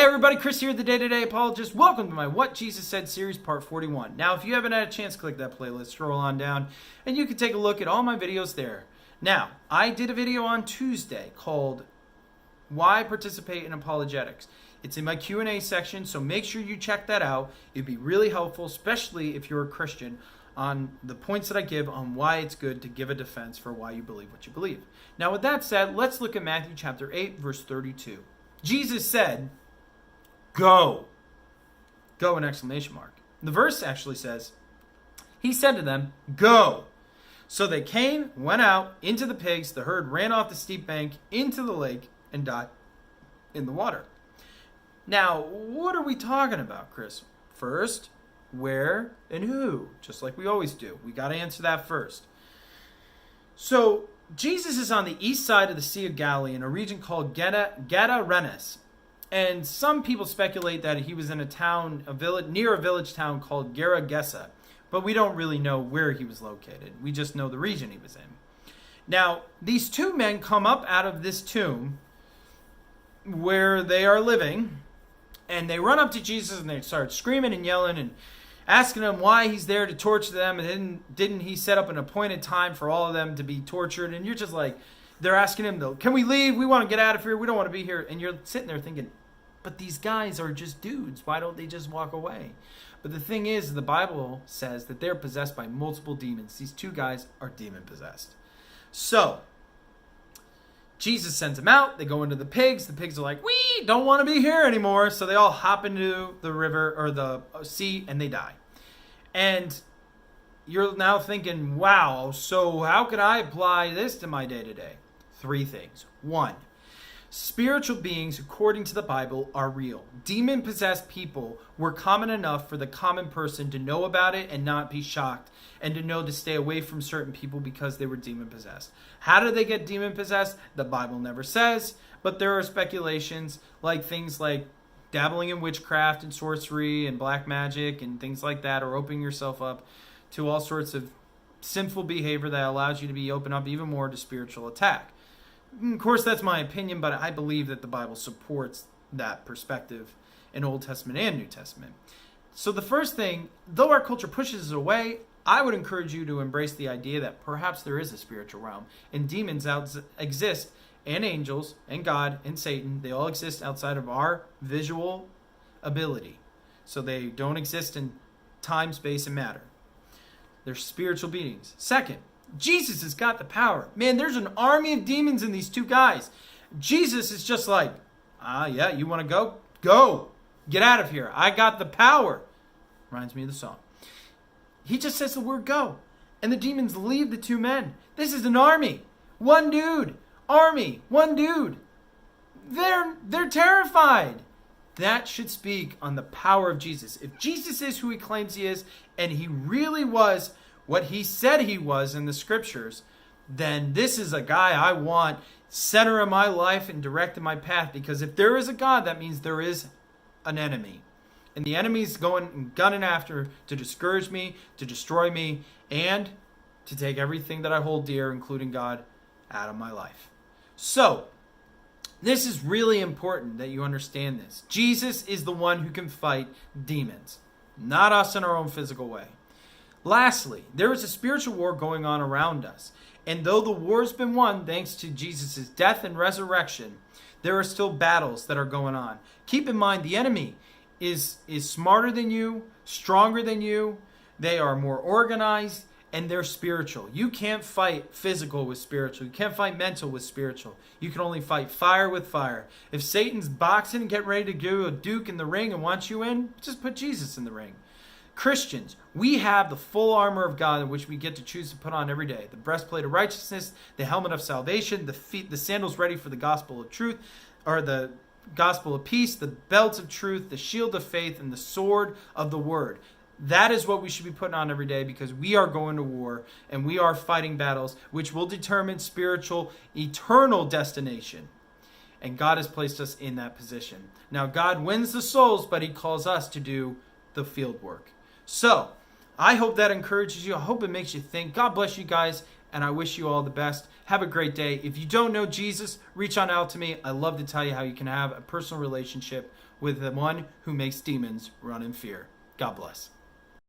everybody, Chris here, the Day-to-Day Apologist. Welcome to my What Jesus Said series, part 41. Now, if you haven't had a chance, click that playlist, scroll on down, and you can take a look at all my videos there. Now, I did a video on Tuesday called Why Participate in Apologetics. It's in my Q&A section, so make sure you check that out. It'd be really helpful, especially if you're a Christian, on the points that I give on why it's good to give a defense for why you believe what you believe. Now, with that said, let's look at Matthew chapter 8, verse 32. Jesus said, "Go." Go, an exclamation mark. The verse actually says, he said to them, "Go." So they came, went out into the pigs. The herd ran off the steep bank into the lake and died in the water. Now, what are we talking about, Chris? First, where and who? Just like we always do. We got to answer that first. So, Jesus is on the east side of the Sea of Galilee in a region called Gadarenes. And some people speculate that he was in near a village town called Geragesa. But we don't really know where he was located. We just know the region he was in. Now, these two men come up out of this tomb where they are living. And they run up to Jesus and they start screaming and yelling and asking him why he's there to torture them. And didn't he set up an appointed time for all of them to be tortured? And you're just like, they're asking him, can we leave? We want to get out of here. We don't want to be here. And you're sitting there thinking, but these guys are just dudes. Why don't they just walk away? But the thing is, the Bible says that they're possessed by multiple demons. These two guys are demon possessed. So, Jesus sends them out. They go into the pigs. The pigs are like, we don't want to be here anymore. So they all hop into the river or the sea and they die. And you're now thinking, wow, so how could I apply this to my day-to-day? Three things. One, spiritual beings, according to the Bible, are real. Demon-possessed people were common enough for the common person to know about it and not be shocked, and to know to stay away from certain people because they were demon-possessed. How did they get demon-possessed? The Bible never says, but there are speculations, like things like dabbling in witchcraft and sorcery and black magic and things like that, or opening yourself up to all sorts of sinful behavior that allows you to be open up even more to spiritual attack. Of course, that's my opinion, but I believe that the Bible supports that perspective in Old Testament and New Testament. So the first thing, though our culture pushes it away, I would encourage you to embrace the idea that perhaps there is a spiritual realm, and demons exist, and angels, and God, and Satan. They all exist outside of our visual ability. So they don't exist in time, space, and matter. They're spiritual beings. Second, Jesus has got the power. Man, there's an army of demons in these two guys. Jesus is just like, yeah, you want to go? Go. Get out of here. I got the power. Reminds me of the song. He just says the word go. And the demons leave the two men. This is an army. One dude. Army. One dude. They're terrified. That should speak on the power of Jesus. If Jesus is who he claims he is, and he really was what he said he was in the scriptures, then this is a guy I want center of my life and directing my path. Because if there is a God, that means there is an enemy. And the enemy's going and gunning after to discourage me, to destroy me, and to take everything that I hold dear, including God, out of my life. So, this is really important that you understand this. Jesus is the one who can fight demons, not us in our own physical way. Lastly, there is a spiritual war going on around us. And though the war's been won thanks to Jesus' death and resurrection, there are still battles that are going on. Keep in mind, the enemy is smarter than you, stronger than you. They are more organized, and they're spiritual. You can't fight physical with spiritual. You can't fight mental with spiritual. You can only fight fire with fire. If Satan's boxing and getting ready to do a duke in the ring and wants you in, just put Jesus in the ring. Christians, we have the full armor of God in which we get to choose to put on every day. The breastplate of righteousness, the helmet of salvation, the sandals ready for the gospel of truth, or the gospel of peace, the belt of truth, the shield of faith, and the sword of the word. That is what we should be putting on every day, because we are going to war and we are fighting battles which will determine spiritual, eternal destination. And God has placed us in that position. Now, God wins the souls, but he calls us to do the field work. So, I hope that encourages you. I hope it makes you think. God bless you guys. and I wish you all the best. Have a great day. If you don't know Jesus, reach on out to me. I love to tell you how you can have a personal relationship with the one who makes demons run in fear. God bless.